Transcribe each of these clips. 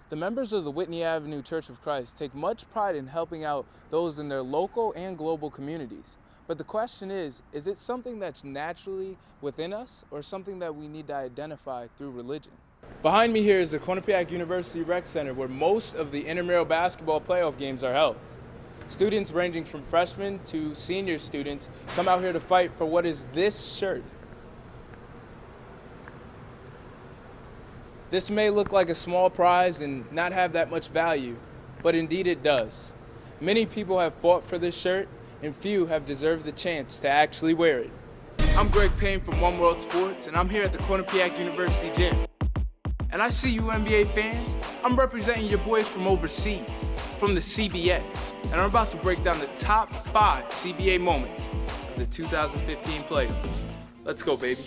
The members of the Whitney Avenue Church of Christ take much pride in helping out those in their local and global communities. But the question is it something that's naturally within us or something that we need to identify through religion? Behind me here is the Quinnipiac University Rec Center where most of the intramural basketball playoff games are held. Students ranging from freshmen to senior students come out here to fight for what is this shirt. This may look like a small prize and not have that much value, but indeed it does. Many people have fought for this shirt, and few have deserved the chance to actually wear it. I'm Greg Payne from One World Sports, and I'm here at the Quinnipiac University gym. And I see you NBA fans, I'm representing your boys from overseas, from the CBA, and I'm about to break down the top 5 CBA moments of the 2015 playoffs. Let's go, baby.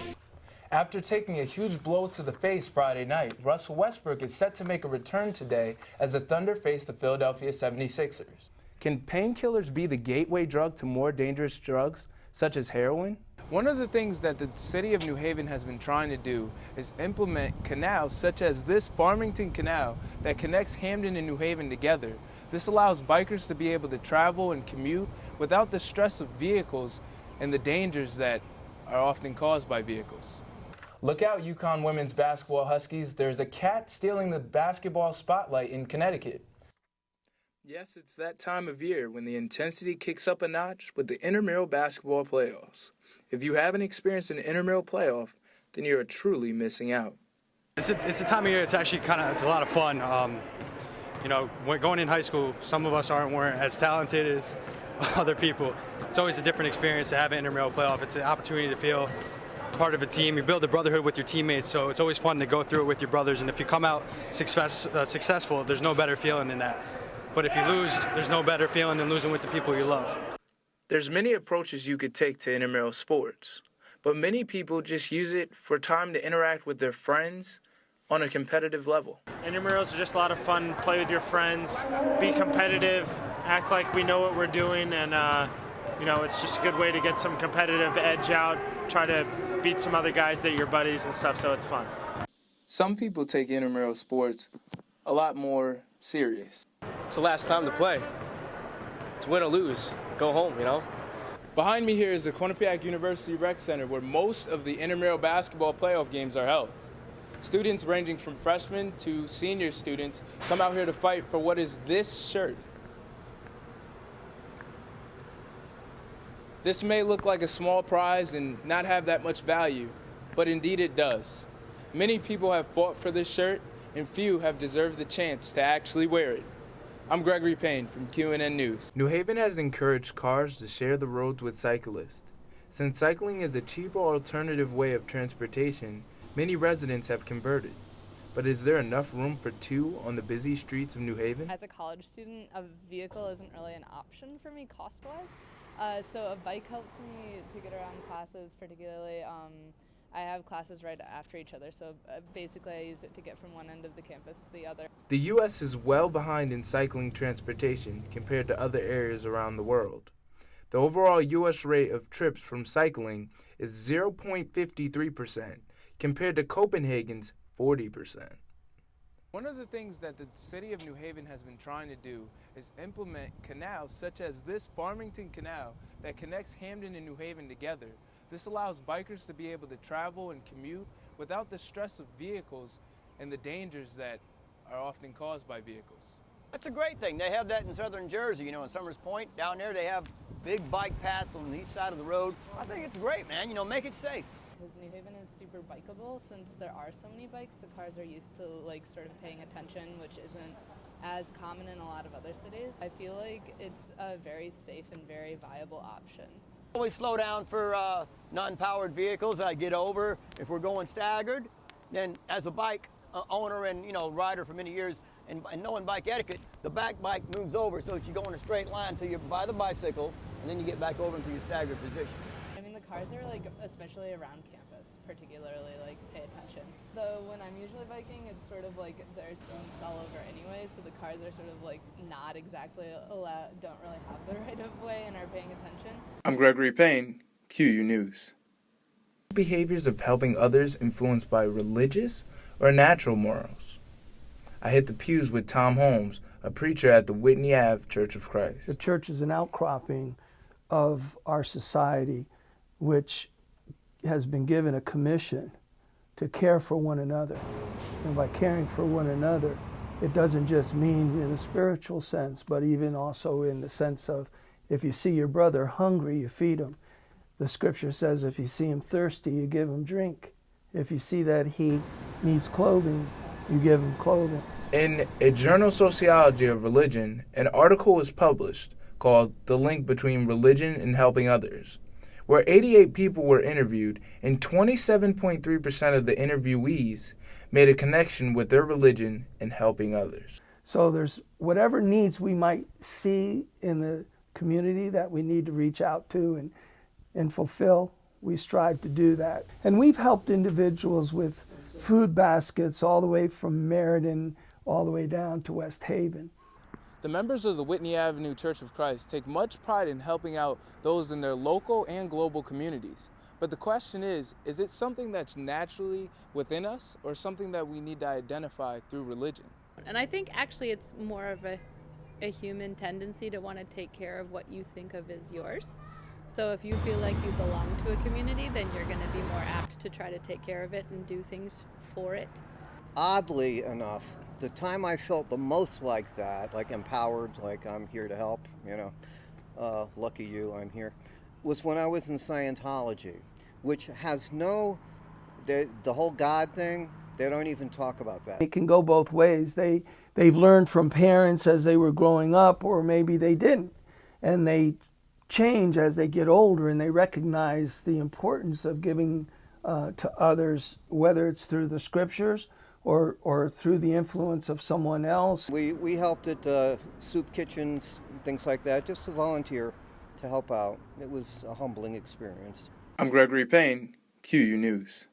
After taking a huge blow to the face Friday night, Russell Westbrook is set to make a return today as the Thunder face the Philadelphia 76ers. Can painkillers be the gateway drug to more dangerous drugs, such as heroin? One of the things that the city of New Haven has been trying to do is implement canals such as this Farmington Canal that connects Hamden and New Haven together. This allows bikers to be able to travel and commute without the stress of vehicles and the dangers that are often caused by vehicles. Look out, UConn women's basketball Huskies. There's a cat stealing the basketball spotlight in Connecticut. Yes, it's that time of year when the intensity kicks up a notch with the intramural basketball playoffs. If you haven't experienced an intramural playoff, then you're truly missing out. It's a time of year. It's actually it's a lot of fun. When going in high school, some of us weren't as talented as other people. It's always a different experience to have an intramural playoff. It's an opportunity to feel part of a team. You build a brotherhood with your teammates, so it's always fun to go through it with your brothers. And if you come out successful, there's no better feeling than that. But if you lose, there's no better feeling than losing with the people you love. There's many approaches you could take to intramural sports, but many people just use it for time to interact with their friends on a competitive level. Intramurals are just a lot of fun. Play with your friends, be competitive, act like we know what we're doing, and it's just a good way to get some competitive edge out, try to beat some other guys that are your buddies and stuff, so it's fun. Some people take intramural sports a lot more serious. It's the last time to play. It's win or lose. Go home, Behind me here is the Quinnipiac University Rec Center where most of the intramural basketball playoff games are held. Students ranging from freshmen to senior students come out here to fight for what is this shirt. This may look like a small prize and not have that much value, but indeed it does. Many people have fought for this shirt, and few have deserved the chance to actually wear it. I'm Gregory Payne from QNN News. New Haven has encouraged cars to share the roads with cyclists. Since cycling is a cheaper alternative way of transportation, many residents have converted. But is there enough room for two on the busy streets of New Haven? As a college student, a vehicle isn't really an option for me cost-wise. So a bike helps me to get around classes, particularly. I have classes right after each other, so basically I use it to get from one end of the campus to the other. The U.S. is well behind in cycling transportation compared to other areas around the world. The overall U.S. rate of trips from cycling is 0.53%, compared to Copenhagen's 40%. One of the things that the city of New Haven has been trying to do is implement canals such as this Farmington Canal that connects Hamden and New Haven together. This allows bikers to be able to travel and commute without the stress of vehicles and the dangers that are often caused by vehicles. That's a great thing. They have that in southern Jersey, in Summers Point. Down there they have big bike paths on the east side of the road. I think it's great, man. Make it safe. Because New Haven is super bikeable, since there are so many bikes, the cars are used to sort of paying attention, which isn't as common in a lot of other cities. I feel like it's a very safe and very viable option. We slow down for non-powered vehicles. I get over. If we're going staggered, then as a bike owner and rider for many years and knowing bike etiquette, the back bike moves over so that you go in a straight line until you're by the bicycle, and then you get back over into your staggered position. I mean, the cars are especially around campus, particularly pay attention. Though when I'm usually biking, it's sort of there's students all over anyway, so the cars are sort of not exactly don't really have the right of way and are paying attention. I'm Gregory Payne, QU News. Behaviors of helping others influenced by religious or natural morals? I hit the pews with Tom Holmes, a preacher at the Whitney Ave Church of Christ. The church is an outcropping of our society, which has been given a commission to care for one another. And by caring for one another, it doesn't just mean in a spiritual sense, but even also in the sense of if you see your brother hungry, you feed him. The scripture says if you see him thirsty, you give him drink. If you see that he needs clothing, you give him clothing. In a journal Sociology of Religion, an article was published called The Link Between Religion and Helping Others, where 88 people were interviewed, and 27.3% of the interviewees made a connection with their religion and helping others. So there's whatever needs we might see in the community that we need to reach out to and fulfill, we strive to do that. And we've helped individuals with food baskets all the way from Meriden all the way down to West Haven. The members of the Whitney Avenue Church of Christ take much pride in helping out those in their local and global communities. But the question is it something that's naturally within us or something that we need to identify through religion? And I think actually it's more of a human tendency to want to take care of what you think of as yours. So if you feel like you belong to a community, then you're going to be more apt to try to take care of it and do things for it. Oddly enough, the time I felt the most like that, like empowered, like I'm here to help, lucky you, I'm here, was when I was in Scientology, which has the whole God thing, they don't even talk about that. It can go both ways. They've learned from parents as they were growing up, or maybe they didn't. And they change as they get older and they recognize the importance of giving to others, whether it's through the scriptures or through the influence of someone else. We helped at soup kitchens, things like that, just to volunteer to help out. It was a humbling experience. I'm Gregory Payne, QU News.